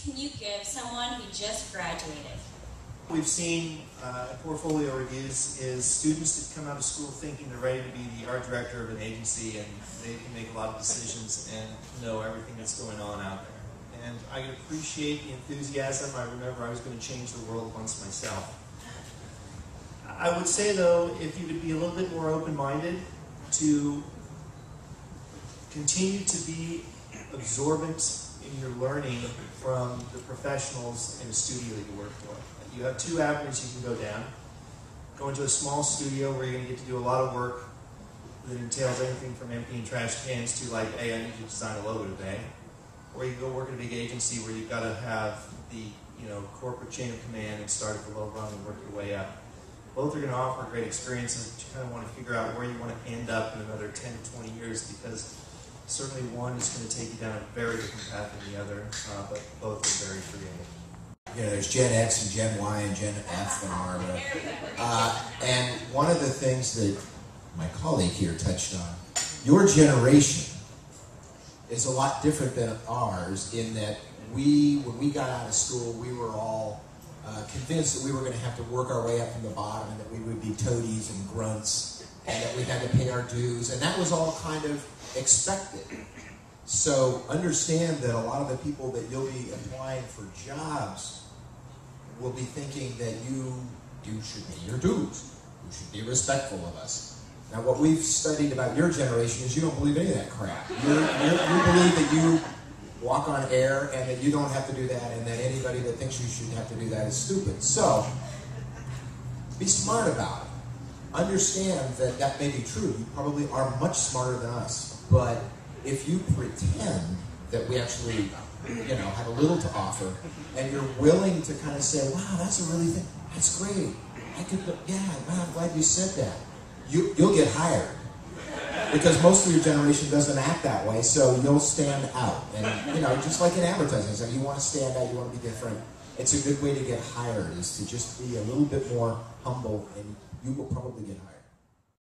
can you give someone who just graduated? We've seen portfolio reviews is students that come out of school thinking they're ready to be the art director of an agency and they can make a lot of decisions and know everything that's going on out there. And I can appreciate the enthusiasm. I remember I was going to change the world once myself. I would say, though, if you could be a little bit more open-minded to continue to be absorbent in your learning from the professionals in a studio that you work for. You have two avenues you can go down. Go into a small studio where you're going to get to do a lot of work that entails anything from emptying trash cans to like, hey, I need you to design a logo today. Or you can go work at a big agency where you've got to have the corporate chain of command and start at the low rung and work your way up. Both are going to offer great experiences, but you kind of want to figure out where you want to end up in another 10 to 20 years because certainly one is going to take you down a very different path than the other, but both are very creative. There's Gen X and Gen Y and Gen F and R. And one of the things that my colleague here touched on, your generation is a lot different than ours in that when we got out of school, we were all convinced that we were going to have to work our way up from the bottom and that we would be toadies and grunts and that we had to pay our dues. And that was all kind of expected. So understand that a lot of the people that you'll be applying for jobs will be thinking that you should pay your dues. You should be respectful of us. Now what we've studied about your generation is you don't believe any of that crap. You believe that you walk on air and that you don't have to do that and that anybody that thinks you should have to do that is stupid. So be smart about it. Understand that that may be true. You probably are much smarter than us. But if you pretend that we actually have a little to offer, and you're willing to kind of say, wow, that's a really thing, that's great. I'm glad you said that. You'll get hired. Because most of your generation doesn't act that way, so you'll stand out. And, just like in advertising, so you want to stand out, you want to be different. It's a good way to get hired, is to just be a little bit more humble, and you will probably get hired.